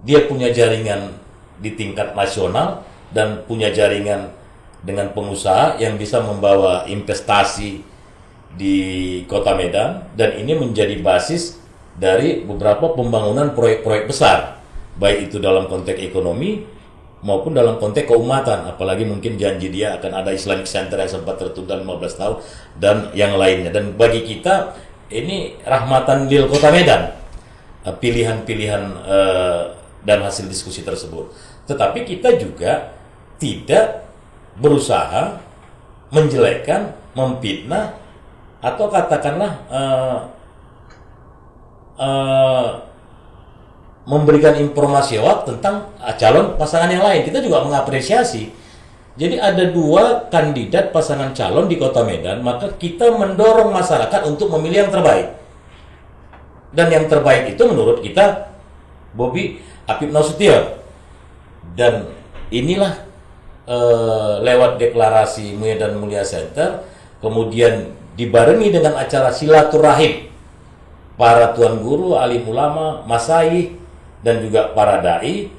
Dia punya jaringan di tingkat nasional dan punya jaringan dengan pengusaha yang bisa membawa investasi di Kota Medan, dan ini menjadi basis dari beberapa pembangunan proyek-proyek besar, baik itu dalam konteks ekonomi maupun dalam konteks keumatan. Apalagi mungkin janji dia akan ada Islamic Center yang sempat tertunda 15 tahun dan yang lainnya. Dan bagi kita ini rahmatan lil Kota Medan, pilihan-pilihan dan hasil diskusi tersebut. Tetapi kita juga tidak berusaha menjelekkan, memfitnah, atau katakanlah memberikan informasi hoax tentang calon pasangan yang lain. Kita juga mengapresiasi. Jadi ada 2 kandidat pasangan calon di Kota Medan, maka kita mendorong masyarakat untuk memilih yang terbaik. Dan yang terbaik itu menurut kita Bobi Apip Nasution. Dan inilah lewat deklarasi Medan Mulia Center, kemudian dibarengi dengan acara silaturahim para tuan guru, alim ulama, masyayikh, dan juga para dai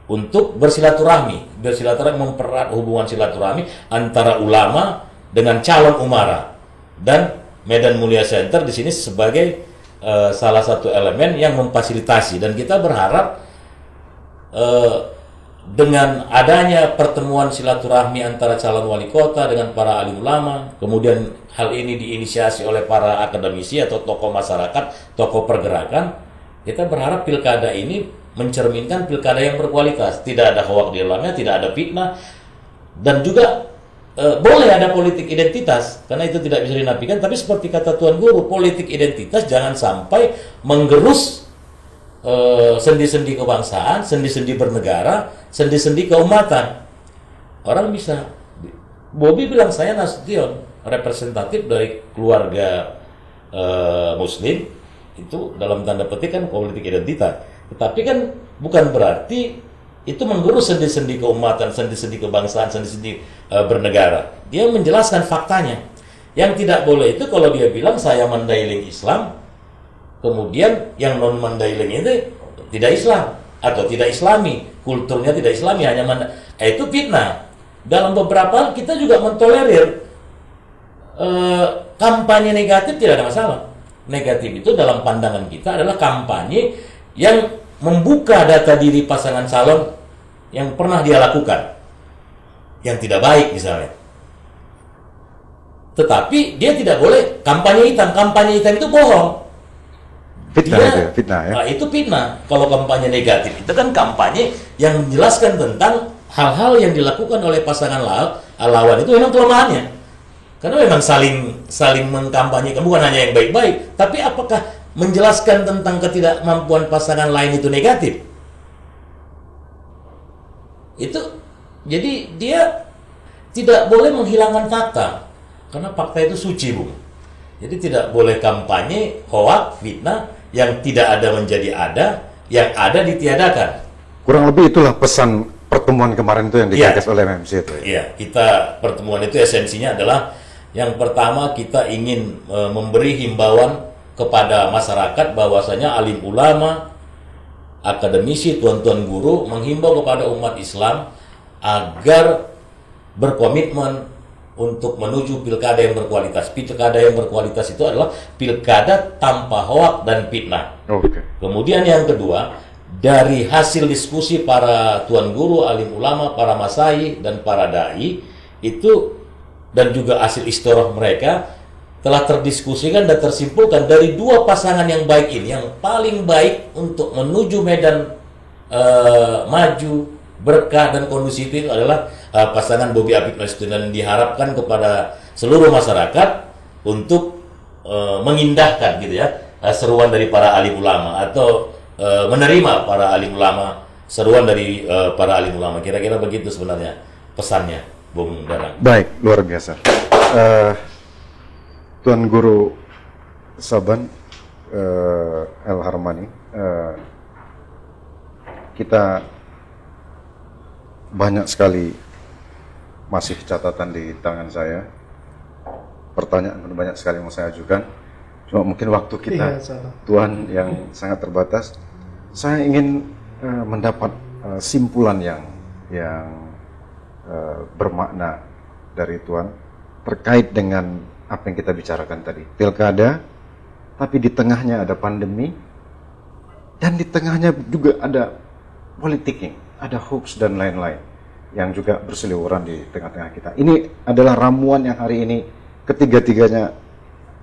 untuk bersilaturahmi mempererat hubungan silaturahmi antara ulama dengan calon umara. Dan Medan Mulia Center di sini sebagai salah satu elemen yang memfasilitasi, dan kita berharap dengan adanya pertemuan silaturahmi antara calon wali kota dengan para alim ulama, kemudian hal ini diinisiasi oleh para akademisi atau tokoh masyarakat, tokoh pergerakan, kita berharap pilkada ini mencerminkan pilkada yang berkualitas, tidak ada hoax di dalamnya, tidak ada fitnah, dan juga boleh ada politik identitas, karena itu tidak bisa dinafikan. Tapi seperti kata Tuan Guru, politik identitas jangan sampai menggerus sendi-sendi kebangsaan, sendi-sendi bernegara, sendi-sendi keumatan. Orang bisa, Bobi bilang saya Nasution, representatif dari keluarga Muslim, itu dalam tanda petik kan politik identitas. Tetapi kan bukan berarti itu menggerus sendi-sendi keumatan, sendi-sendi kebangsaan, sendi-sendi bernegara. Dia menjelaskan faktanya. Yang tidak boleh itu kalau dia bilang saya mandailing Islam, kemudian yang non mandailing itu tidak Islam atau tidak Islami, kulturnya tidak Islami, hanya itu fitnah. Dalam beberapa hal kita juga mentolerir kampanye negatif, tidak ada masalah. Negatif itu dalam pandangan kita adalah kampanye yang membuka data diri pasangan calon yang pernah dia lakukan, yang tidak baik misalnya. Tetapi dia tidak boleh kampanye hitam. Kampanye hitam itu bohong. Fitnah ya. Nah, itu fitnah. Kalau kampanye negatif itu kan kampanye yang menjelaskan tentang hal-hal yang dilakukan oleh pasangan lawan itu memang kelemahannya. Karena memang saling mengkampanyekan, bukan hanya yang baik-baik, tapi apakah menjelaskan tentang ketidakmampuan pasangan lain itu negatif? Itu jadi dia tidak boleh menghilangkan fakta, karena fakta itu suci, Bung. Jadi tidak boleh kampanye hoax, fitnah yang tidak ada menjadi ada, yang ada ditiadakan. Kurang lebih itulah pesan pertemuan kemarin itu yang digagas oleh MMC itu. Iya, kita pertemuan itu esensinya adalah yang pertama kita ingin memberi himbauan kepada masyarakat bahwasanya alim ulama, akademisi, tuan-tuan guru menghimbau kepada umat Islam agar berkomitmen untuk menuju pilkada yang berkualitas. Pilkada yang berkualitas itu adalah pilkada tanpa hoak dan fitnah. Oke. Kemudian yang kedua, dari hasil diskusi para tuan guru, alim ulama, para masai dan para dai itu, dan juga hasil istirah mereka telah terdiskusikan dan tersimpulkan dari dua pasangan yang baik ini, yang paling baik untuk menuju medan maju berkah dan kondusif itu adalah pasangan Bobi Afif Nasution, dan diharapkan kepada seluruh masyarakat untuk mengindahkan gitu ya seruan dari para alim ulama, atau menerima para alim ulama, seruan dari para alim ulama. Kira-kira begitu sebenarnya pesannya, Bung Dadang. Baik, luar biasa. Tuan Guru Saban El Harmani, kita banyak sekali masih catatan di tangan saya, pertanyaan banyak sekali yang mau saya ajukan, cuma mungkin waktu kita Tuan yang sangat terbatas. Saya ingin mendapat simpulan yang bermakna dari Tuan terkait dengan apa yang kita bicarakan tadi, pilkada, tapi di tengahnya ada pandemi, dan di tengahnya juga ada politik, ada hoax dan lain-lain yang juga berseliweran di tengah-tengah kita. Ini adalah ramuan yang hari ini ketiga-tiganya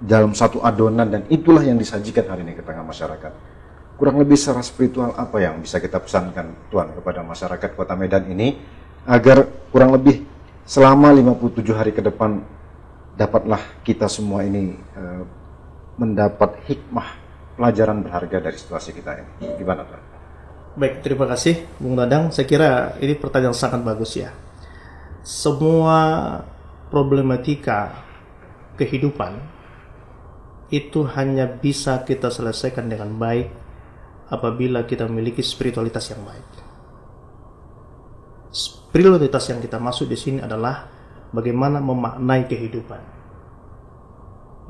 dalam satu adonan, dan itulah yang disajikan hari ini ke tengah masyarakat. Kurang lebih secara spiritual apa yang bisa kita pesankan Tuan kepada masyarakat Kota Medan ini, agar kurang lebih selama 57 hari ke depan dapatlah kita semua ini mendapat hikmah, pelajaran berharga dari situasi kita ini. Gimana Tuan? Baik, terima kasih Bung Dadang. Saya kira ini pertanyaan sangat bagus ya. Semua problematika kehidupan itu hanya bisa kita selesaikan dengan baik apabila kita memiliki spiritualitas yang baik. Spiritualitas yang kita maksud di sini adalah bagaimana memaknai kehidupan.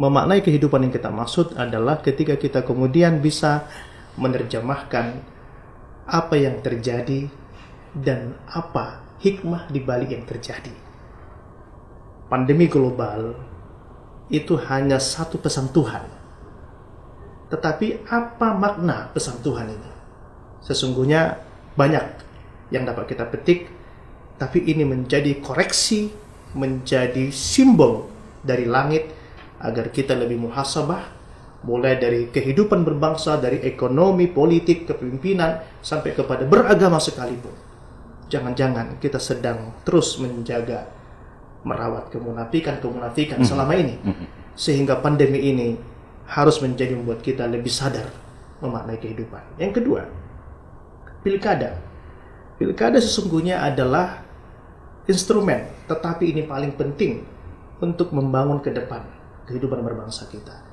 Memaknai kehidupan yang kita maksud adalah ketika kita kemudian bisa menerjemahkan apa yang terjadi dan apa hikmah di balik yang terjadi. Pandemi global itu hanya satu pesan Tuhan. Tetapi apa makna pesan Tuhan ini? Sesungguhnya banyak yang dapat kita petik, tapi ini menjadi koreksi, menjadi simbol dari langit agar kita lebih muhasabah, mulai dari kehidupan berbangsa, dari ekonomi, politik, kepemimpinan, sampai kepada beragama sekalipun. Jangan-jangan kita sedang terus menjaga, merawat kemunafikan selama ini, sehingga pandemi ini harus menjadi membuat kita lebih sadar memaknai kehidupan. Yang kedua, pilkada. Pilkada sesungguhnya adalah instrumen, tetapi ini paling penting untuk membangun ke depan kehidupan berbangsa kita.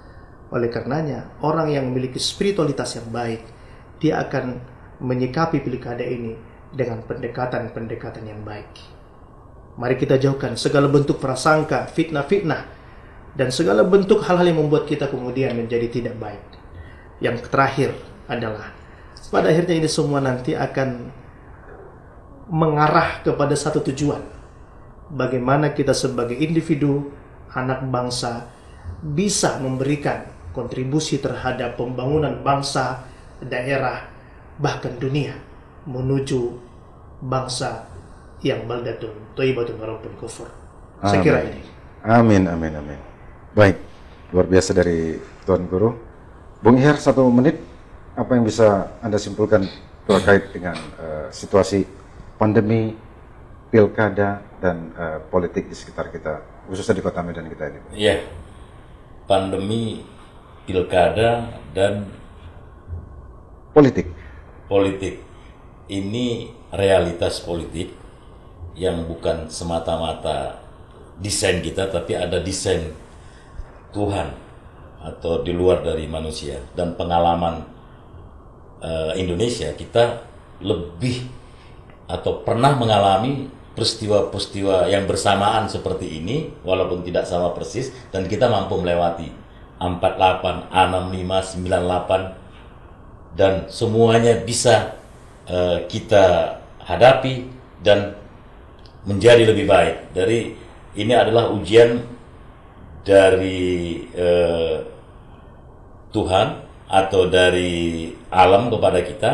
Oleh karenanya, orang yang memiliki spiritualitas yang baik, dia akan menyikapi pilkada ini dengan pendekatan-pendekatan yang baik. Mari kita jauhkan segala bentuk prasangka, fitnah-fitnah, dan segala bentuk hal-hal yang membuat kita kemudian menjadi tidak baik. Yang terakhir adalah, pada akhirnya ini semua nanti akan mengarah kepada satu tujuan. Bagaimana kita sebagai individu, anak bangsa, bisa memberikan kontribusi terhadap pembangunan bangsa, daerah, bahkan dunia, menuju bangsa yang baldatun thayyibatun wa rabbun ghafur. Saya kira ini. Amin, amin, amin. Baik, luar biasa dari Tuan Guru. Bung Ihar, 1 menit, apa yang bisa Anda simpulkan terkait dengan situasi pandemi, pilkada, dan politik di sekitar kita, khususnya di Kota Medan kita ini? Iya, pandemi, pilkada, dan politik. Ini realitas politik yang bukan semata-mata desain kita, tapi ada desain Tuhan atau di luar dari manusia. Dan pengalaman Indonesia, kita lebih atau pernah mengalami peristiwa-peristiwa yang bersamaan seperti ini, walaupun tidak sama persis, dan kita mampu melewati 48, 65, 98, dan semuanya bisa kita hadapi dan menjadi lebih baik. Dari ini adalah ujian dari Tuhan atau dari alam kepada kita,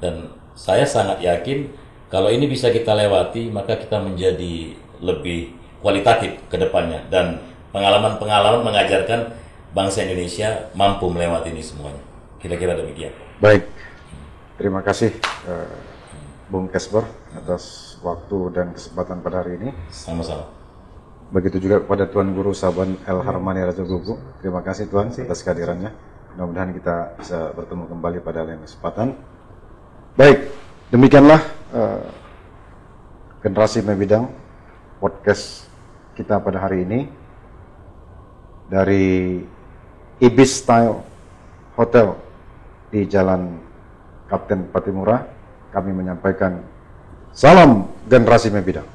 dan saya sangat yakin kalau ini bisa kita lewati, maka kita menjadi lebih kualitatif ke depannya, dan pengalaman-pengalaman mengajarkan bangsa Indonesia mampu melewati ini semuanya. Kira-kira demikian. Baik, terima kasih Bung Casper atas waktu dan kesempatan pada hari ini. Sama-sama. Begitu juga kepada Tuan Guru Saban El Harmani Raja Gugu. Terima kasih Tuan atas kehadirannya. Mudah-mudahan kita bisa bertemu kembali pada lain kesempatan. Baik, demikianlah Generasi Membidang podcast kita pada hari ini dari Ibis Style Hotel di Jalan Kapten Patimura. Kami menyampaikan salam Generasi Membidang.